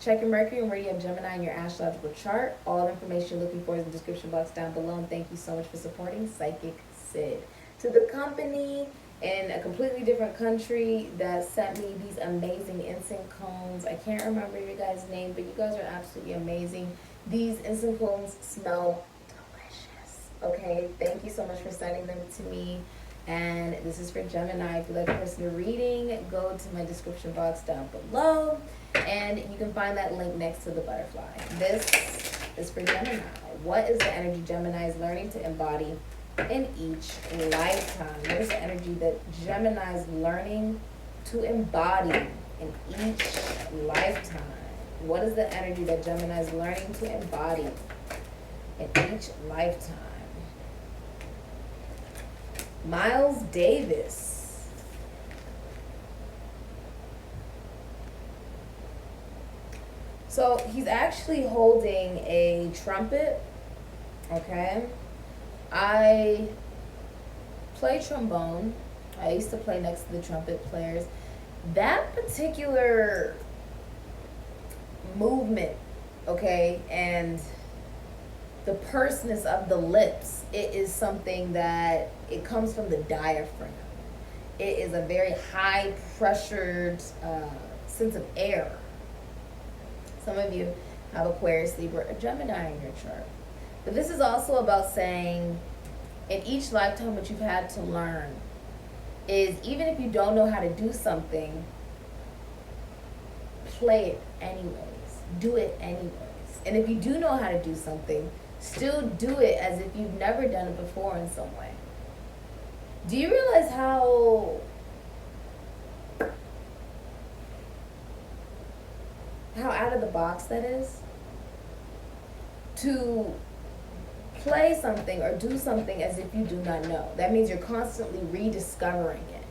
Check your Mercury and where you have Gemini in your astrological chart. All the information you're looking for is in the description box down below. And thank you so much for supporting Sikiksyd. To the company in a completely different country that sent me these amazing incense cones. I can't remember your guys' name, but you guys are absolutely amazing. These incense cones smell delicious. Okay, thank you so much for sending them to me. And this is for Gemini. If you'd like a personal reading, go to my description box down below. And you can find that link next to the butterfly. This is for Gemini. What is the energy Gemini is learning to embody in each lifetime? What is the energy that Gemini is learning to embody in each lifetime? What is the energy that Gemini is learning to embody in each lifetime? Miles Davis. So he's actually holding a trumpet, okay? I play trombone. I used to play next to the trumpet players. That particular movement, okay, and the pursness of the lips, it is something that it comes from the diaphragm. It is a very high pressured sense of air. Some of you have Aquarius, Libra, or Gemini in your chart. But this is also about saying in each lifetime what you've had to learn is even if you don't know how to do something, play it anyways. Do it anyways. And if you do know how to do something, still do it as if you've never done it before in some way. Do you realize how out of the box that is? To play something or do something as if you do not know. That means you're constantly rediscovering it.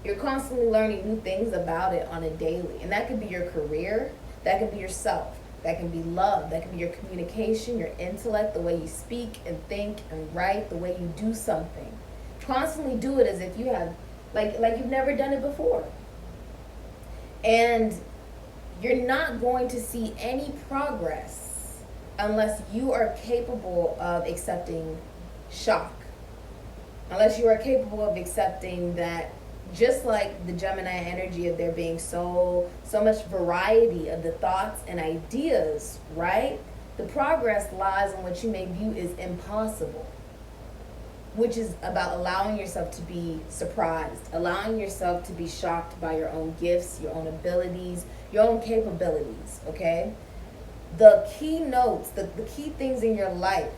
You're constantly learning new things about it on a daily. And that could be your career, that could be yourself, that can be love, that can be your communication, your intellect, the way you speak and think and write, the way you do something. Constantly do it as if you have, like you've never done it before. And you're not going to see any progress unless you are capable of accepting shock. Unless you are capable of accepting that, just like the Gemini energy of there being so much variety of the thoughts and ideas, right? The progress lies in what you may view as impossible, which is about allowing yourself to be surprised, allowing yourself to be shocked by your own gifts, your own abilities, your own capabilities, okay? The key notes, the key things in your life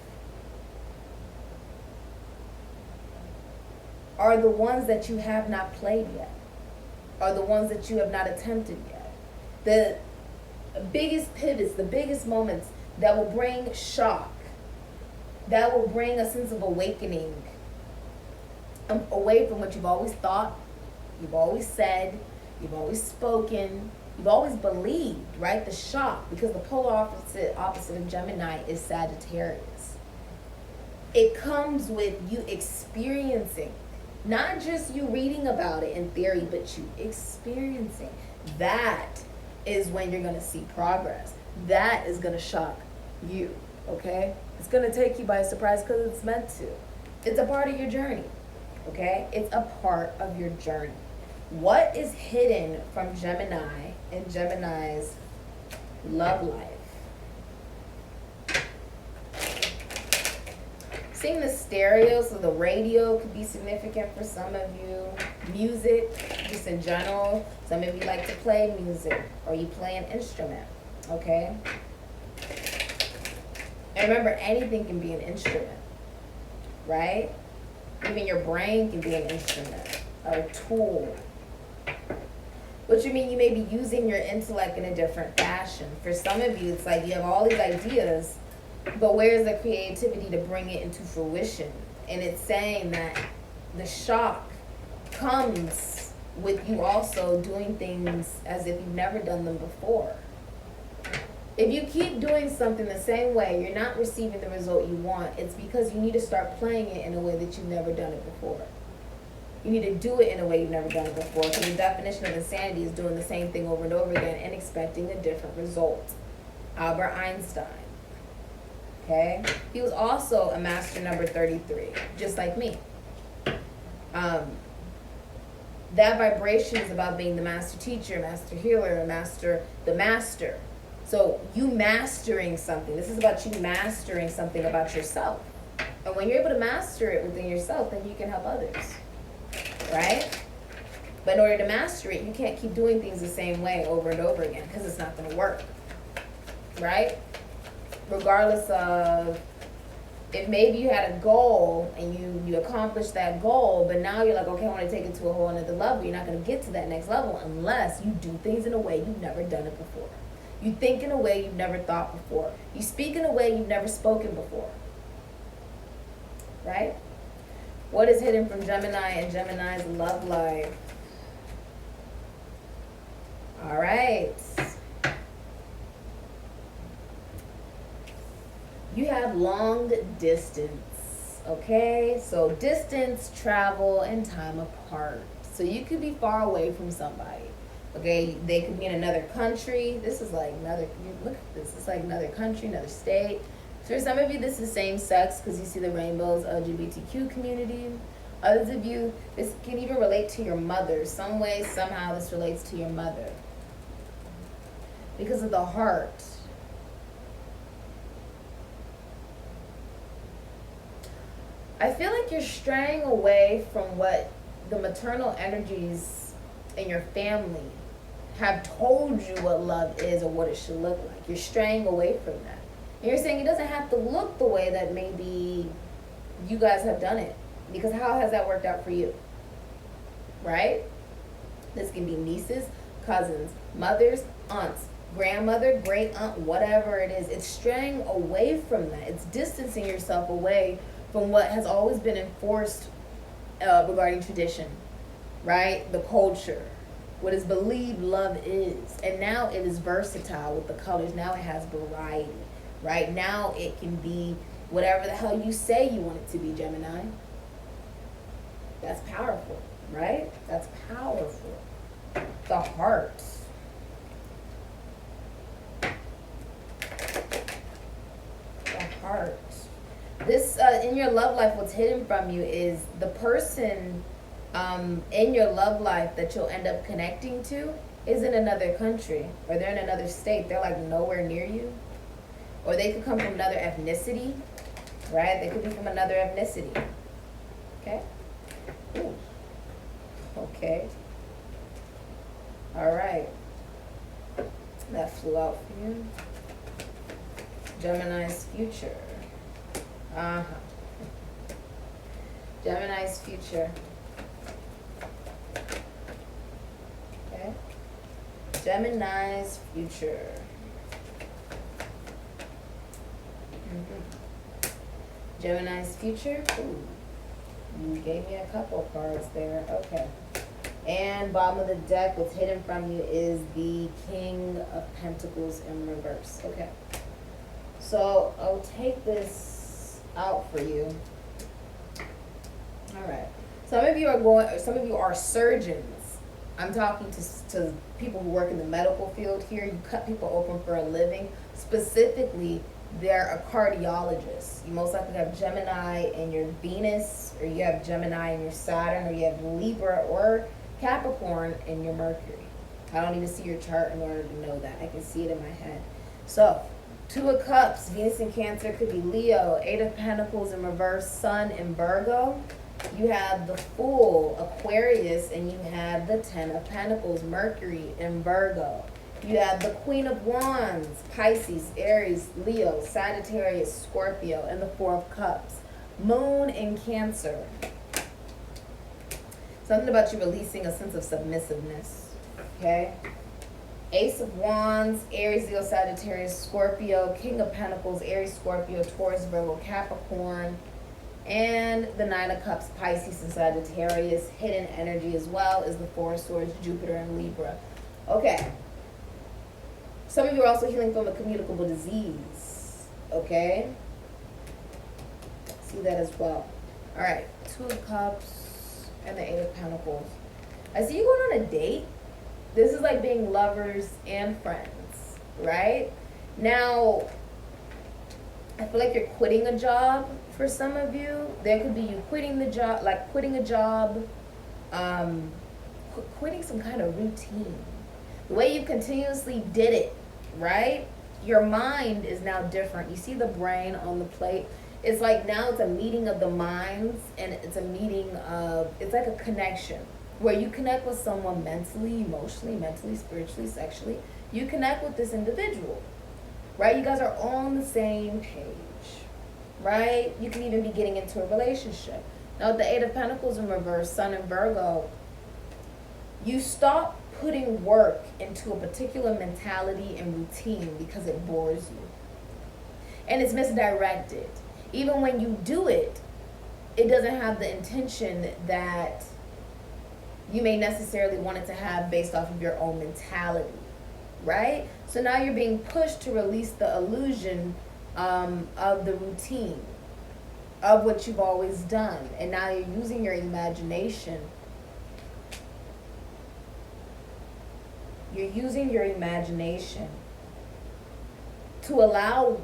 are the ones that you have not played yet, are the ones that you have not attempted yet. The biggest pivots, the biggest moments that will bring shock, that will bring a sense of awakening away from what you've always thought, you've always said, you've always spoken, you've always believed, right? The shock, because the polar opposite of Gemini is Sagittarius. It comes with you experiencing, not just you reading about it in theory, but you experiencing. That is when you're going to see progress. That is going to shock you, okay? It's going to take you by surprise because it's meant to. It's a part of your journey, okay? It's a part of your journey. What is hidden from Gemini and Gemini's love life? Seeing the stereo, so the radio could be significant for some of you. Music, just in general. Some of you like to play music or you play an instrument, okay? And remember, anything can be an instrument, right? Even your brain can be an instrument or a tool. Which you mean you may be using your intellect in a different fashion. For some of you, it's like you have all these ideas, but where's the creativity to bring it into fruition? And it's saying that the shock comes with you also doing things as if you've never done them before. If you keep doing something the same way, you're not receiving the result you want. It's because you need to start playing it in a way that you've never done it before. You need to do it in a way you've never done it before. Because the definition of insanity is doing the same thing over and over again and expecting a different result. Albert Einstein. Okay? He was also a master number 33, just like me. That vibration is about being the master teacher, master healer, the master. So you mastering something. This is about you mastering something about yourself. And when you're able to master it within yourself, then you can help others. Right? But in order to master it, you can't keep doing things the same way over and over again, because it's not going to work. Right? Regardless of if maybe you had a goal and you accomplished that goal, but now you're like, okay, I want to take it to a whole another level. You're not going to get to that next level unless you do things in a way you've never done it before. You think in a way you've never thought before. You speak in a way you've never spoken before. Right? What is hidden from Gemini and Gemini's love life? All right. You have long distance, okay? So distance, travel, and time apart. So you could be far away from somebody, okay? They could be in another country. This is like another, look at this. It's like another country, another state. So for some of you, this is same sex because you see the rainbows, LGBTQ community. Others of you, this can even relate to your mother. Some way, somehow, this relates to your mother. Because of the heart. I feel like you're straying away from what the maternal energies in your family have told you what love is or what it should look like. You're straying away from that. And you're saying it doesn't have to look the way that maybe you guys have done it. Because how has that worked out for you? Right? This can be nieces, cousins, mothers, aunts, grandmother, great aunt, whatever it is. It's straying away from that. It's distancing yourself away from what has always been enforced regarding tradition, right? The culture, what is believed love is. And now it is versatile with the colors. Now it has variety, right? Now it can be whatever the hell you say you want it to be, Gemini. That's powerful, right? That's powerful. The heart. The heart. This, in your love life, what's hidden from you is the person in your love life that you'll end up connecting to is in another country, or they're in another state. They're like nowhere near you. Or they could come from another ethnicity, right? They could be from another ethnicity. Okay? Ooh. Okay. All right. That flew out for you. Gemini's future. Gemini's future. Okay. Gemini's future. Gemini's future. Ooh. You gave me a couple cards there. Okay. And bottom of the deck, what's hidden from you is the King of Pentacles in reverse. Okay. So I'll take this out for you. All right. Some of you are surgeons. I'm talking to people who work in the medical field here. You cut people open for a living. Specifically, they're a cardiologist. You most likely have Gemini in your Venus, or you have Gemini in your Saturn, or you have Libra or Capricorn in your Mercury. I don't need to see your chart in order to know that. I can see it in my head. So, Two of Cups, Venus in Cancer, could be Leo. Eight of Pentacles in reverse, Sun in Virgo. You have the Fool, Aquarius, and you have the Ten of Pentacles, Mercury in Virgo. You have the Queen of Wands, Pisces, Aries, Leo, Sagittarius, Scorpio, and the Four of Cups, Moon in Cancer. Something about you releasing a sense of submissiveness, okay? Ace of Wands, Aries, Leo, Sagittarius, Scorpio, King of Pentacles, Aries, Scorpio, Taurus, Virgo, Capricorn, and the Nine of Cups, Pisces and Sagittarius. Hidden energy as well is the Four of Swords, Jupiter and Libra. Okay. Some of you are also healing from a communicable disease, okay? See that as well. All right, Two of Cups and the Eight of Pentacles. I see you going on a date. This is like being lovers and friends, right? Now, I feel like you're quitting a job for some of you. There could be you quitting the job, like quitting a job, quitting some kind of routine. The way you continuously did it, right? Your mind is now different. You see the brain on the plate? It's like now it's a meeting of the minds, and it's a meeting of, it's like a connection where you connect with someone mentally, emotionally, mentally, spiritually, sexually. You connect with this individual, right? You guys are on the same page, right? You can even be getting into a relationship. Now with the Eight of Pentacles in reverse, Sun in Virgo, you stop putting work into a particular mentality and routine because it bores you. And it's misdirected. Even when you do it, it doesn't have the intention that you may necessarily want it to have based off of your own mentality, right? So now you're being pushed to release the illusion of the routine, of what you've always done. And now you're using your imagination. You're using your imagination to allow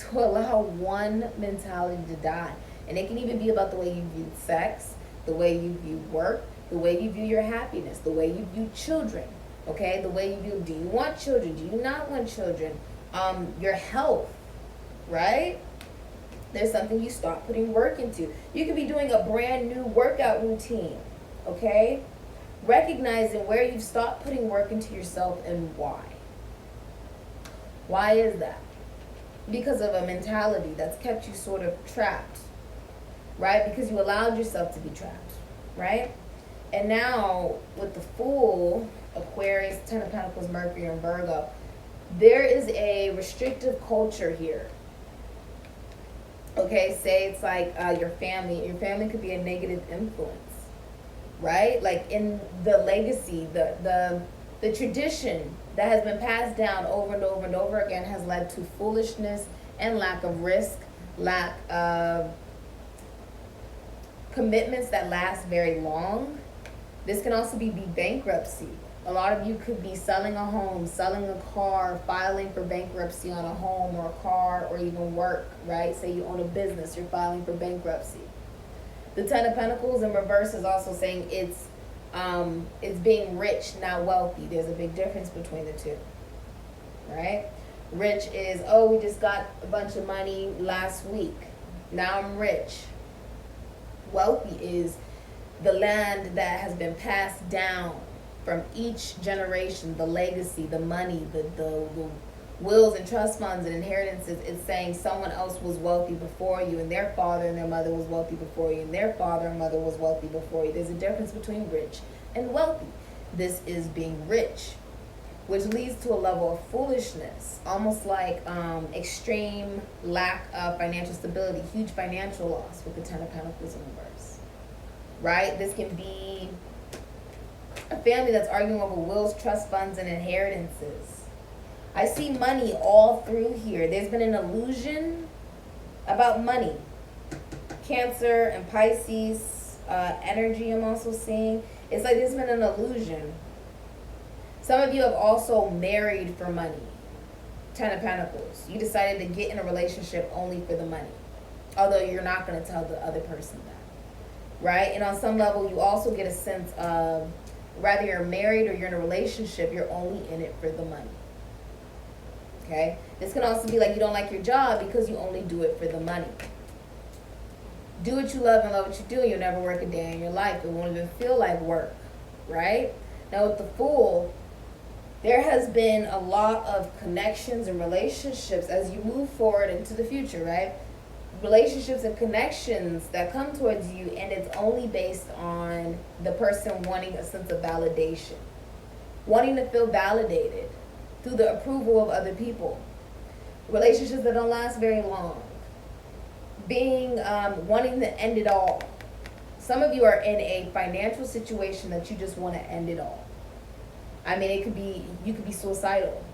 one mentality to die. And it can even be about the way you view sex, the way you view work, the way you view your happiness, the way you view children, okay? The way you view, do you want children? Do you not want children? Your health, right? There's something you stop putting work into. You could be doing a brand new workout routine, okay? Recognizing where you've stopped putting work into yourself and why. Why is that? Because of a mentality that's kept you sort of trapped, right? Because you allowed yourself to be trapped, right? And now with the Fool, Aquarius, Ten of Pentacles, Mercury, and Virgo, there is a restrictive culture here. Okay, say it's like your family. Your family could be a negative influence, right? Like in the legacy, the tradition that has been passed down over and over and over again has led to foolishness and lack of risk, lack of commitments that last very long. This can also be bankruptcy. A lot of you could be selling a home, selling a car, filing for bankruptcy on a home or a car or even work, right? Say you own a business, you're filing for bankruptcy. The Ten of Pentacles in reverse is also saying it's being rich, not wealthy. There's a big difference between the two, right? Rich is, oh, we just got a bunch of money last week. Now I'm rich. Wealthy is the land that has been passed down from each generation, the legacy, the money, the wills and trust funds and inheritances. It's saying someone else was wealthy before you, and their father and their mother was wealthy before you, and their father and mother was wealthy before you. There's a difference between rich and wealthy. This is being rich, which leads to a level of foolishness, almost like extreme lack of financial stability, huge financial loss with the Ten of Pentacles in reverse, right? This can be a family that's arguing over wills, trust funds, and inheritances. I see money all through here. There's been an illusion about money. Cancer and Pisces energy I'm also seeing. It's like there's been an illusion. Some of you have also married for money. Ten of Pentacles. You decided to get in a relationship only for the money. Although you're not going to tell the other person that. Right? And on some level, you also get a sense of whether you're married or you're in a relationship, you're only in it for the money. Okay? This can also be like you don't like your job because you only do it for the money. Do what you love and love what you do, and you'll never work a day in your life. It won't even feel like work, right? Now with the Fool, there has been a lot of connections and relationships as you move forward into the future, right? Relationships and connections that come towards you, and it's only based on the person wanting a sense of validation, wanting to feel validated through the approval of other people. Relationships that don't last very long. Being wanting to end it all. Some of you are in a financial situation that you just want to end it all. I mean, you could be suicidal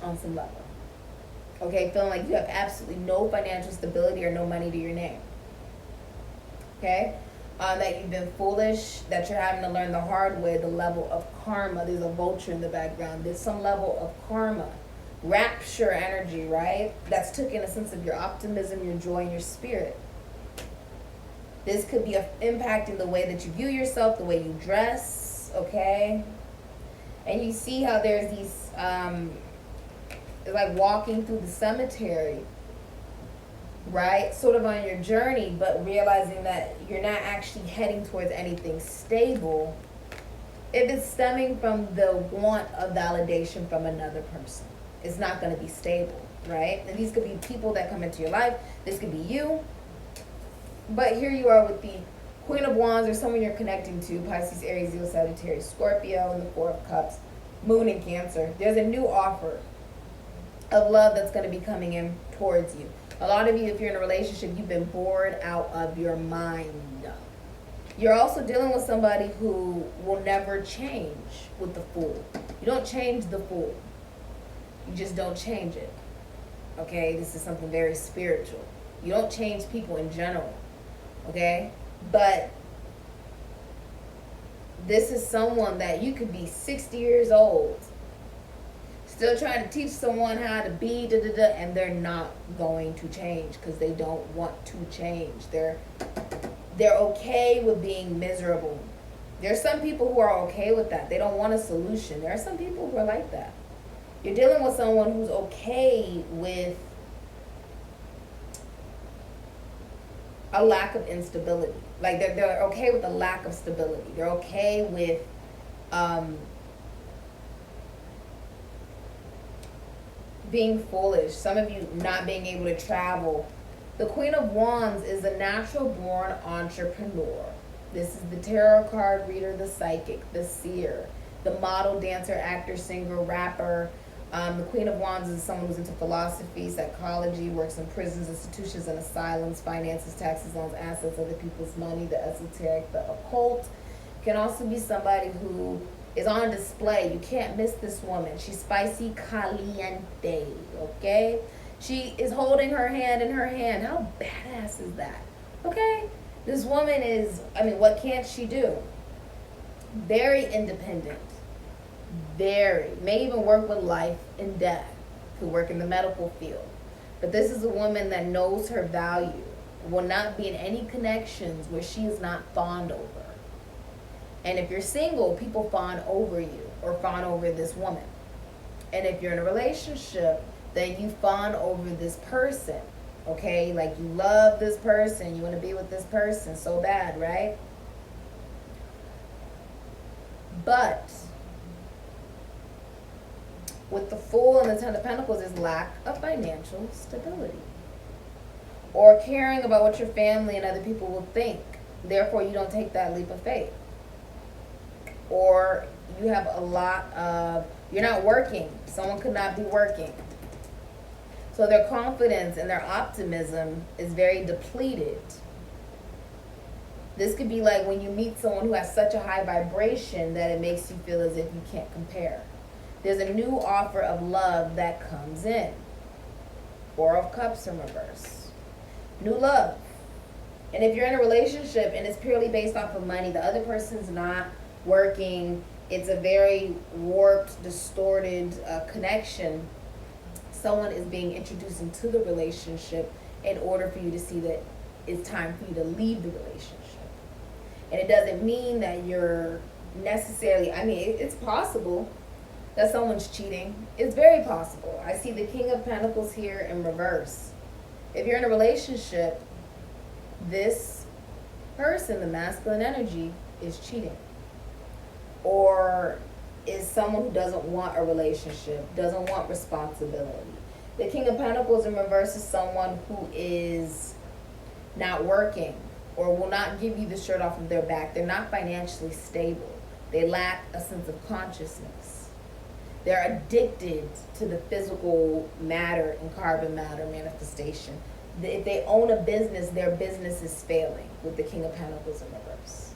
on some level. Okay, feeling like you have absolutely no financial stability or no money to your name. Okay, that you've been foolish, that you're having to learn the hard way, the level of karma. There's a vulture in the background. There's some level of karma rapture energy, right? That's taking a sense of your optimism, your joy, and your spirit. This could be impacting the way that you view yourself, the way you dress, okay? And you see how there's these, it's like walking through the cemetery, right? Sort of on your journey, but realizing that you're not actually heading towards anything stable. If it's stemming from the want of validation from another person, it's not going to be stable, right? And these could be people that come into your life. This could be you. But here you are with the Queen of Wands or someone you're connecting to, Pisces, Aries, Leo, Sagittarius, Scorpio, and the Four of Cups, Moon in Cancer. There's a new offer of love that's going to be coming in towards you. A lot of you, if you're in a relationship, you've been bored out of your mind. You're also dealing with somebody who will never change with the Fool. You don't change the Fool. You just don't change it. Okay? This is something very spiritual. You don't change people in general. Okay? But this is someone that you could be 60 years old, still trying to teach someone how to be, and they're not going to change because they don't want to change. They're okay with being miserable. There's some people who are okay with that. They don't want a solution. There are some people who are like that. You're dealing with someone who's okay with a lack of instability. Like they're okay with a lack of stability. They're okay with being foolish. Some of you not being able to travel. The Queen of Wands is a natural born entrepreneur. This is the tarot card reader, the psychic, the seer, the model, dancer, actor, singer, rapper. The Queen of Wands is someone who's into philosophy, psychology, works in prisons, institutions, and asylums, finances, taxes, loans, assets, other people's money, the esoteric, the occult. Can also be somebody who is on display. You can't miss this woman. She's spicy caliente, okay? She is holding her hand in her hand. How badass is that? Okay? This woman is, what can't she do? Very independent. Very. May even work with life and death. Could work in the medical field. But this is a woman that knows her value. Will not be in any connections where she is not fawned over. And if you're single, people fawn over you or fawn over this woman. And if you're in a relationship, then you fawn over this person. Okay? Like you love this person. You want to be with this person so bad, right? But with the Fool and the Ten of Pentacles is lack of financial stability. Or caring about what your family and other people will think. Therefore, you don't take that leap of faith. Or you have a lot of, you're not working. Someone could not be working. So their confidence and their optimism is very depleted. This could be like when you meet someone who has such a high vibration that it makes you feel as if you can't compare. There's a new offer of love that comes in. Four of Cups in reverse. New love. And if you're in a relationship and it's purely based off of money, the other person's not working, it's a very warped, distorted connection. Someone is being introduced into the relationship in order for you to see that it's time for you to leave the relationship. And it doesn't mean that you're necessarily, it's possible that someone's cheating. It's very possible. I see the King of Pentacles here in reverse. If you're in a relationship, this person, the masculine energy, is cheating. Or is someone who doesn't want a relationship, doesn't want responsibility. The King of Pentacles in reverse is someone who is not working or will not give you the shirt off of their back. They're not financially stable. They lack a sense of consciousness. They're addicted to the physical matter and carbon matter manifestation. If they own a business, their business is failing with the King of Pentacles in reverse.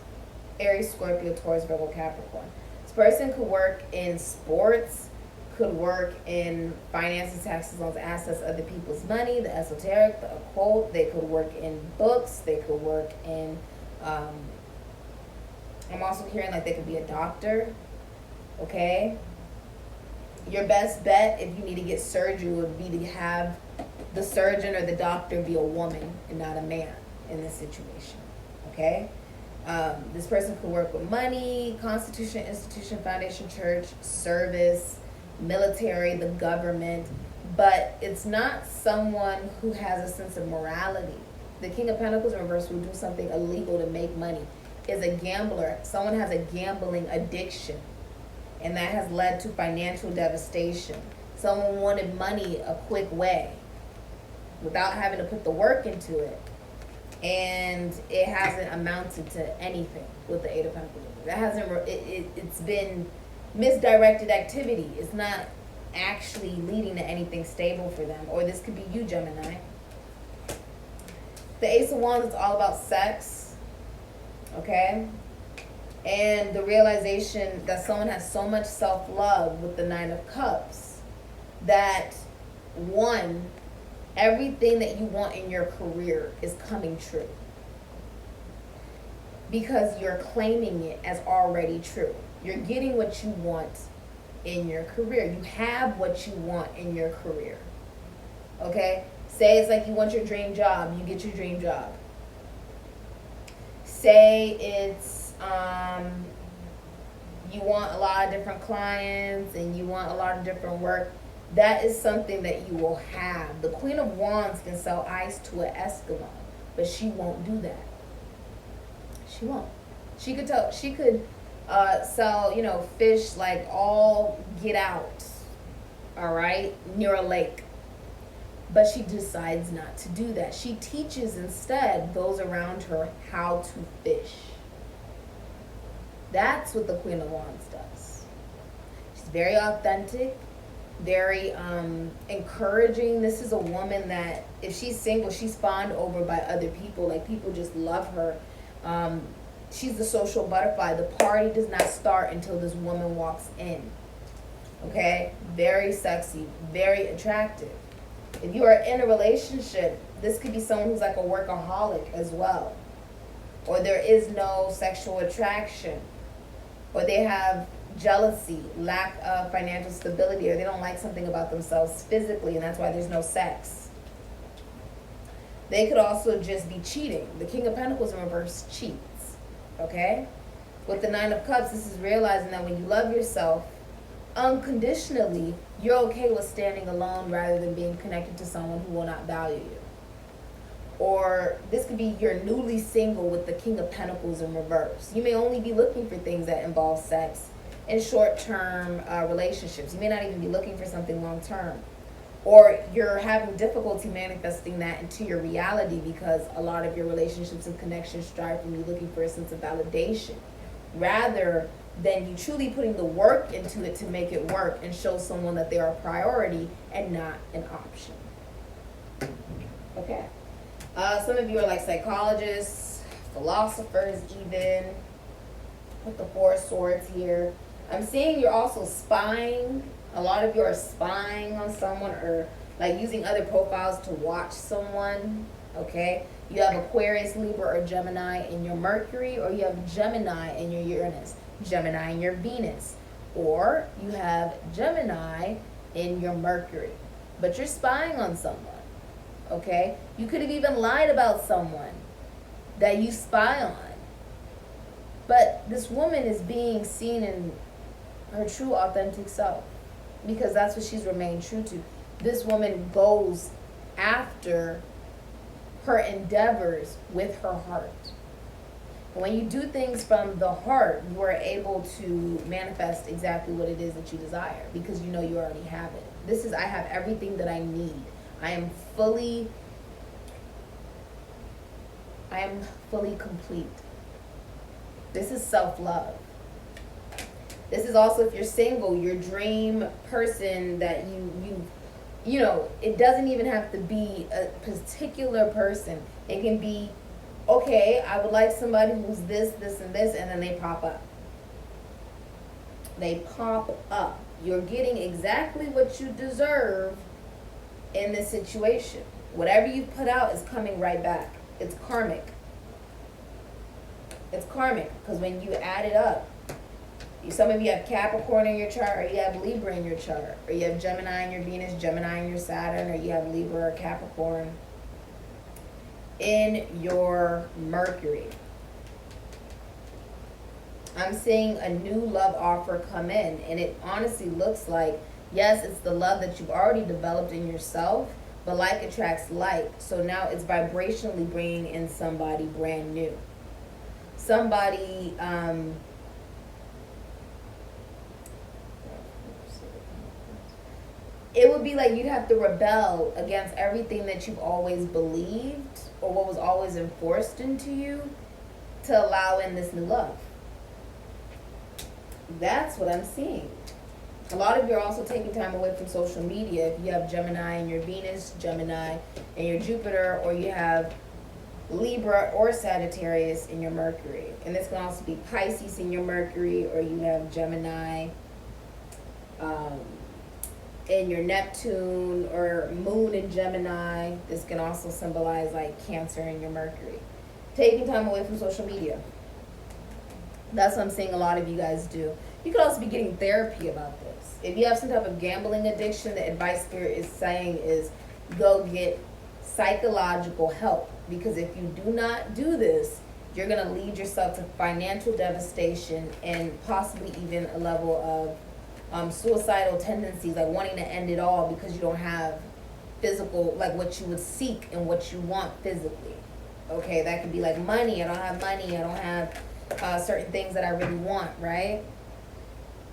Aries, Scorpio, Taurus, Virgo, Capricorn. This person could work in sports, could work in finances, taxes, loans, assets, other people's money, the esoteric, the occult. They could work in books. They could work in, I'm also hearing like they could be a doctor, okay? your best bet if you need to get surgery would be to have the surgeon or the doctor be a woman and not a man in this situation. Okay? This person could work with money, constitution, institution, foundation, church, service, military, the government, but it's not someone who has a sense of morality. The King of Pentacles in reverse will do something illegal to make money. Is a gambler. Someone has a gambling addiction, and that has led to financial devastation. Someone wanted money a quick way without having to put the work into it, and it hasn't amounted to anything with the Eight of Pentacles. That hasn't. It's been misdirected activity. It's not actually leading to anything stable for them. Or this could be you, Gemini. The Ace of Wands is all about sex, okay? And the realization that someone has so much self-love with the Nine of Cups that, one, everything that you want in your career is coming true. Because you're claiming it as already true. You're getting what you want in your career. You have what you want in your career, okay? Say it's like you want your dream job, you get your dream job. Say it's you want a lot of different clients and you want a lot of different work. That is something that you will have. The Queen of Wands can sell ice to an Eskimo, but she won't do that. She won't. She could sell, fish like all get out, all right, near a lake. But she decides not to do that. She teaches instead those around her how to fish. That's what the Queen of Wands does. She's very authentic, very encouraging. This is a woman that, if she's single, she's fawned over by other people. Like, people just love her. She's the social butterfly. The party does not start until this woman walks in. Okay? Very sexy, very attractive. If you are in a relationship, this could be someone who's like a workaholic as well. Or there is no sexual attraction. Or they have jealousy, lack of financial stability, or they don't like something about themselves physically, and that's why there's no sex. They could also just be cheating. The King of Pentacles in reverse cheats. Okay? With the Nine of Cups, this is realizing that when you love yourself unconditionally, you're okay with standing alone rather than being connected to someone who will not value you. Or this could be you're newly single with the King of Pentacles in reverse. You may only be looking for things that involve sex in short-term relationships. You may not even be looking for something long-term. Or you're having difficulty manifesting that into your reality because a lot of your relationships and connections strive from you looking for a sense of validation, rather than you truly putting the work into it to make it work and show someone that they are a priority and not an option. Okay. Some of you are like psychologists, philosophers even, with the Four of Swords here. I'm seeing you're also spying. A lot of you are spying on someone, or like using other profiles to watch someone, okay? You have Aquarius, Libra, or Gemini in your Mercury, or you have Gemini in your Uranus, Gemini in your Venus, or you have Gemini in your Mercury. But you're spying on someone, okay? You could have even lied about someone that you spy on. But this woman is being seen in her true authentic self, because that's what she's remained true to. This woman goes after her endeavors with her heart. When you do things from the heart, you are able to manifest exactly what it is that you desire, because you know you already have it. This is, I have everything that I need. I am fully complete. This is self-love. This is also, if you're single, your dream person that you know, it doesn't even have to be a particular person. It can be, okay, I would like somebody who's this, this, and this, and then they pop up. They pop up. You're getting exactly what you deserve in this situation. Whatever you put out is coming right back. It's karmic. It's karmic, because when you add it up, Some of you have Capricorn in your chart, or you have Libra in your chart, or you have Gemini in your Venus, Gemini in your Saturn, or you have Libra or Capricorn in your Mercury. I'm seeing a new love offer come in, and it honestly looks like, yes, it's the love that you've already developed in yourself, but like attracts like. So now it's vibrationally bringing in somebody brand new. Somebody, it would be like you'd have to rebel against everything that you've always believed or what was always enforced into you to allow in this new love. That's what I'm seeing. A lot of you are also taking time away from social media. If you have Gemini in your Venus, Gemini in your Jupiter, or you have Libra or Sagittarius in your Mercury. And this can also be Pisces in your Mercury, or you have Gemini in your Neptune, or Moon in Gemini. This can also symbolize like Cancer in your Mercury. Taking time away from social media. That's what I'm seeing a lot of you guys do. You could also be getting therapy about this. If you have some type of gambling addiction, the advice Spirit is saying is go get psychological help. Because if you do not do this, you're going to lead yourself to financial devastation and possibly even a level of suicidal tendencies, like wanting to end it all because you don't have physical, like what you would seek and what you want physically. Okay, that could be like money. I don't have money. I don't have certain things that I really want, right?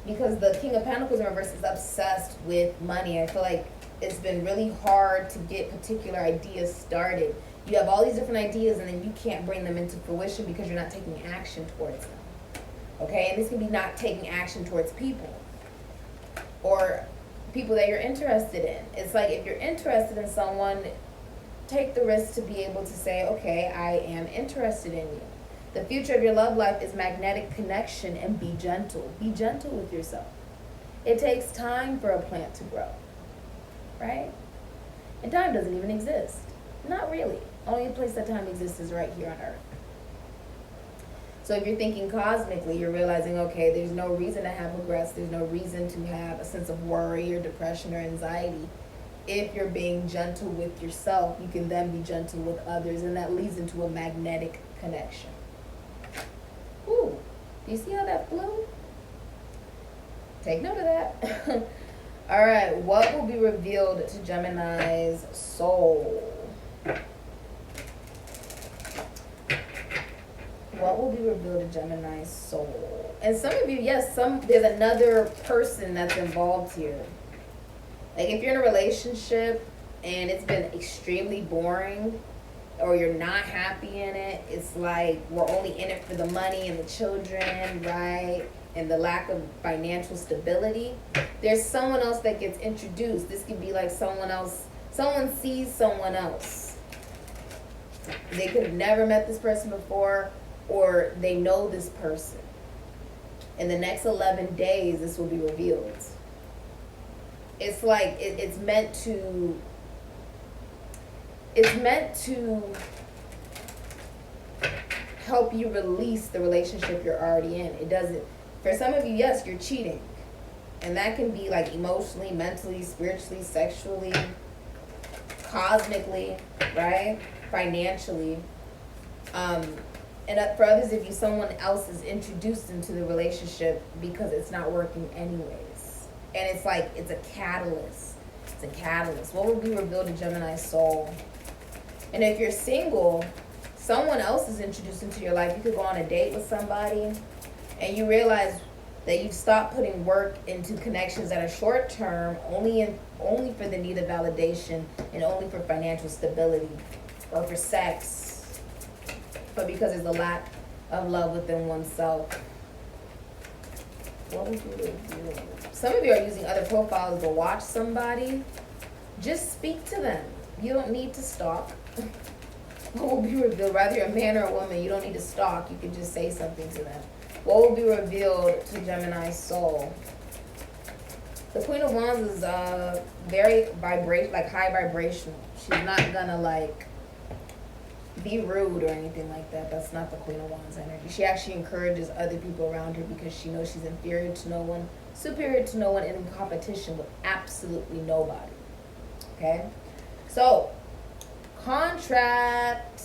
Because the King of Pentacles in reverse is obsessed with money. I feel like it's been really hard to get particular ideas started. You have all these different ideas and then you can't bring them into fruition because you're not taking action towards them. Okay, and this can be not taking action towards people or people that you're interested in. It's like if you're interested in someone, take the risk to be able to say, okay, I am interested in you. The future of your love life is magnetic connection, and be gentle. Be gentle with yourself. It takes time for a plant to grow, right? And time doesn't even exist. Not really. Only place that time exists is right here on Earth. So if you're thinking cosmically, you're realizing, okay, there's no reason to have regrets. There's no reason to have a sense of worry or depression or anxiety. If you're being gentle with yourself, you can then be gentle with others, and that leads into a magnetic connection. Ooh, do you see how that flew? Take note of that. All right, what will be revealed to Gemini's soul? What will be revealed to Gemini's soul? And some of you, yes, there's another person that's involved here. Like if you're in a relationship and it's been extremely boring, or you're not happy in it, it's like we're only in it for the money and the children, right? And the lack of financial stability. There's someone else that gets introduced. This could be like someone else, someone sees someone else. They could have never met this person before, or they know this person. In the next 11 days, this will be revealed. It's like it's meant to help you release the relationship you're already in. It doesn't, for some of you, yes, you're cheating. And that can be like emotionally, mentally, spiritually, sexually, cosmically, right? Financially. And for others of you, someone else is introduced into the relationship because it's not working anyways. And it's like, it's a catalyst. It's a catalyst. What will be revealed to Gemini's soul? And if you're single, someone else is introduced into your life. You could go on a date with somebody and you realize that you've stopped putting work into connections that are short term, only for the need of validation and only for financial stability or for sex, but because there's a lack of love within oneself. What would you do? Some of you are using other profiles to watch somebody. Just speak to them. You don't need to stalk. What will be revealed? Whether you're a man or a woman, you don't need to stalk. You can just say something to them. What will be revealed to Gemini's soul? The Queen of Wands is very high vibrational. She's not gonna be rude or anything like that. That's not the Queen of Wands energy. She actually encourages other people around her because she knows she's inferior to no one, superior to no one, and in competition with absolutely nobody. Okay? So, contract.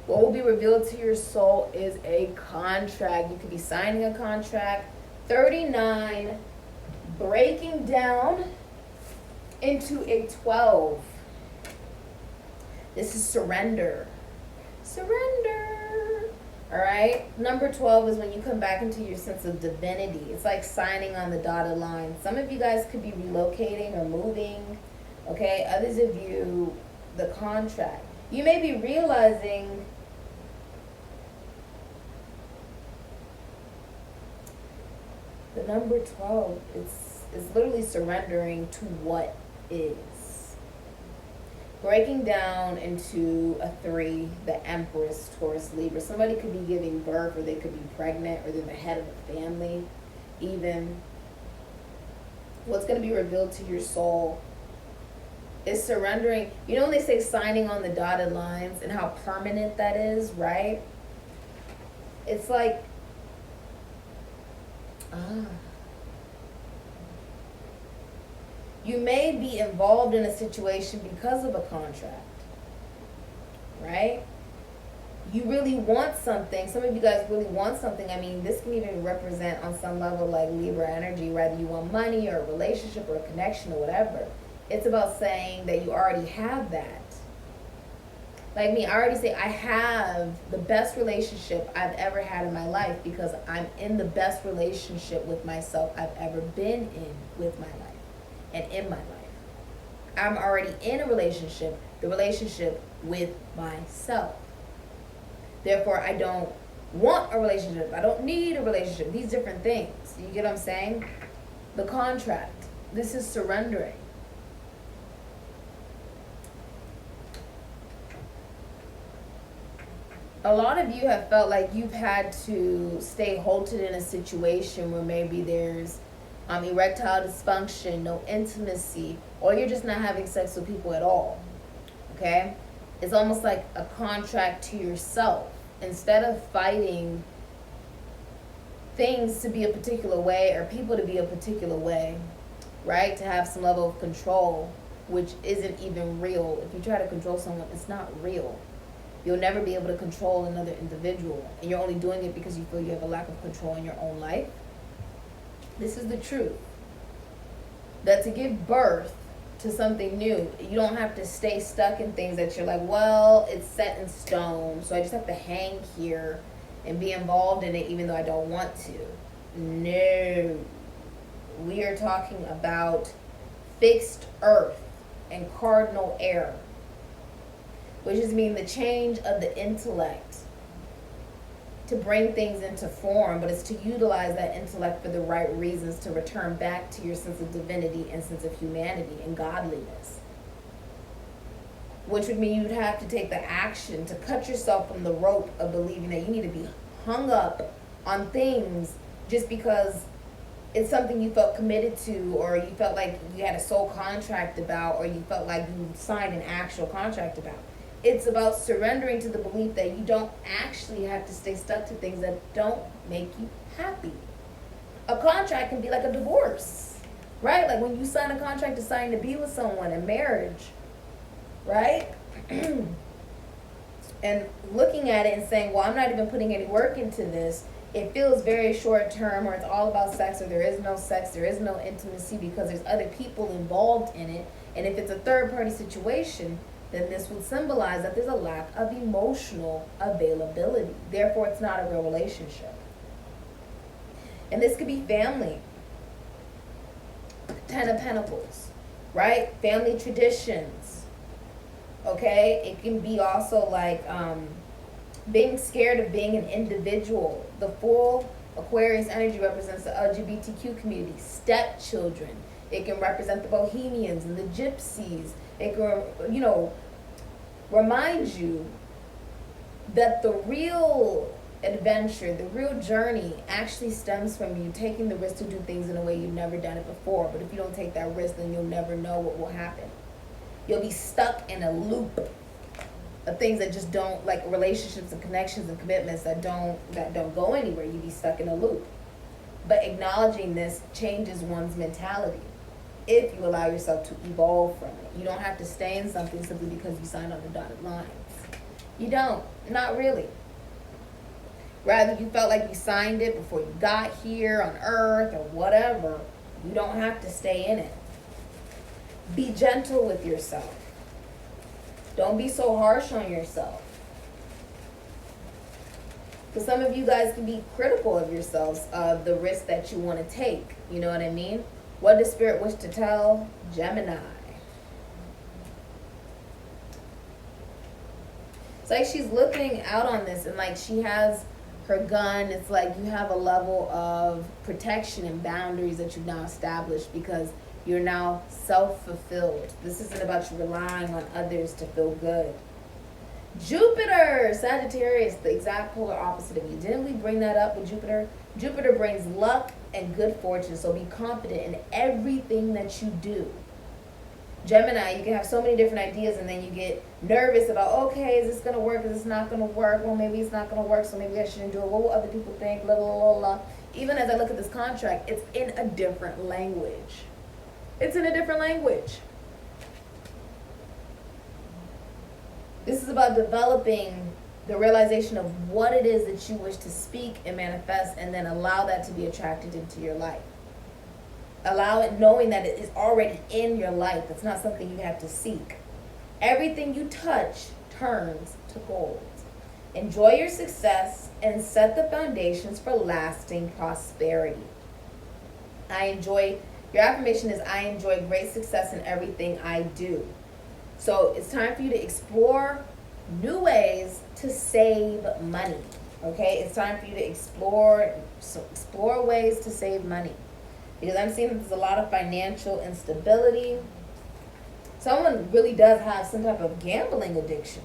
What will be revealed to your soul is a contract. You could be signing a contract. 39, breaking down into a 12. This is surrender. Surrender. All right. Number 12 is when you come back into your sense of divinity. It's like signing on the dotted line. Some of you guys could be relocating or moving. Okay. Others of you, the contract. You may be realizing the number 12 is literally surrendering to what is. Breaking down into a 3, the Empress, Taurus, Libra. Somebody could be giving birth, or they could be pregnant, or they're the head of a family. Even what's going to be revealed to your soul is surrendering. You know when they say signing on the dotted lines and how permanent that is, right? It's like, you may be involved in a situation because of a contract, right? You really want something. Some of you guys really want something. I mean, this can even represent on some level like Libra energy, whether you want money or a relationship or a connection or whatever. It's about saying that you already have that. Like me, I already say I have the best relationship I've ever had in my life because I'm in the best relationship with myself I've ever been in with my life. And in my life, I'm already in a relationship, the relationship with myself. Therefore, I don't want a relationship. I don't need a relationship. These different things. You get what I'm saying? The contract. This is surrendering. A lot of you have felt like you've had to stay halted in a situation where maybe there's erectile dysfunction, no intimacy, or you're just not having sex with people at all. Okay? It's almost like a contract to yourself. Instead of fighting things to be a particular way or people to be a particular way, right? To have some level of control, which isn't even real. If you try to control someone, it's not real. You'll never be able to control another individual, and you're only doing it because you feel you have a lack of control in your own life. This is the truth. That to give birth to something new, you don't have to stay stuck in things that you're like, well, it's set in stone, so I just have to hang here and be involved in it even though I don't want to. No. We are talking about fixed earth and cardinal air, which is mean the change of the intellect to bring things into form, but it's to utilize that intellect for the right reasons, to return back to your sense of divinity and sense of humanity and godliness. Which would mean you'd have to take the action to cut yourself from the rope of believing that you need to be hung up on things just because it's something you felt committed to, or you felt like you had a soul contract about, or you felt like you signed an actual contract about. It's about surrendering to the belief that you don't actually have to stay stuck to things that don't make you happy. A contract can be like a divorce, right? Like when you sign a contract to sign to be with someone in marriage, right? And looking at it and saying, well, I'm not even putting any work into this. It feels very short term, or it's all about sex, or there is no sex, there is no intimacy because there's other people involved in it. And if it's a third party situation, then this would symbolize that there's a lack of emotional availability. Therefore, it's not a real relationship. And this could be family. 10 of Pentacles, right? Family traditions, okay? It can be also like being scared of being an individual. The full Aquarius energy represents the LGBTQ community, stepchildren. It can represent the Bohemians and the Gypsies. It can, you know, remind you that the real adventure, the real journey actually stems from you taking the risk to do things in a way you've never done it before. But if you don't take that risk, then you'll never know what will happen. You'll be stuck in a loop, of things that just don't, like relationships and connections and commitments that don't go anywhere. You be stuck in a loop. But acknowledging this changes one's mentality if you allow yourself to evolve from it. You don't have to stay in something simply because you signed on the dotted lines. You don't. Not really. Rather, you felt like you signed it before you got here on Earth or whatever. You don't have to stay in it. Be gentle with yourself. Don't be so harsh on yourself. Because some of you guys can be critical of yourselves, of the risk that you want to take. You know what I mean? What does Spirit wish to tell Gemini? It's like she's looking out on this and like she has her gun. It's like you have a level of protection and boundaries that you've now established because you're now self-fulfilled. This isn't about you relying on others to feel good. Jupiter, Sagittarius, the exact polar opposite of you. Didn't we bring that up with Jupiter? Jupiter brings luck and good fortune, so be confident in everything that you do. Gemini, you can have so many different ideas and then you get nervous about, okay, is this going to work? Is this not going to work? Well, maybe it's not going to work, so maybe I shouldn't do it. What will other people think? Blah, blah, blah, blah. Even as I look at this contract, it's in a different language. It's in a different language. This is about developing the realization of what it is that you wish to speak and manifest, and then allow that to be attracted into your life. Allow it knowing that it is already in your life. It's not something you have to seek. Everything you touch turns to gold. Enjoy your success and set the foundations for lasting prosperity. Your affirmation is, I enjoy great success in everything I do. So it's time for you to explore new ways to save money. Okay, it's time for you to explore ways to save money. Because I'm seeing that there's a lot of financial instability. Someone really does have some type of gambling addiction.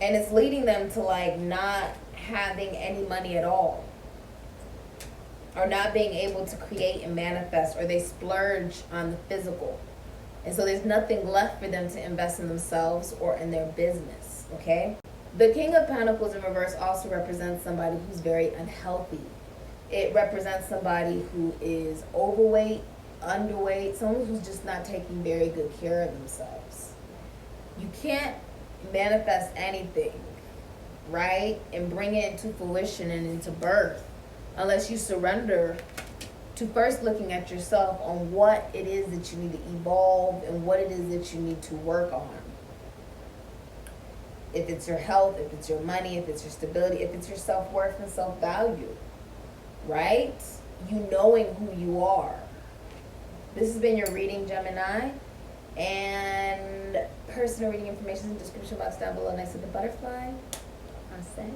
And it's leading them to like not having any money at all. Or not being able to create and manifest. Or they splurge on the physical. And so there's nothing left for them to invest in themselves or in their business. Okay? The King of Pentacles in reverse also represents somebody who's very unhealthy. It represents somebody who is overweight, underweight, someone who's just not taking very good care of themselves. You can't manifest anything, right? And bring it into fruition and into birth unless you surrender to first looking at yourself on what it is that you need to evolve and what it is that you need to work on. If it's your health, if it's your money, if it's your stability, if it's your self-worth and self-value. Right? You knowing who you are. This has been your reading, Gemini. And personal reading information in the description box down below next to the butterfly. I say.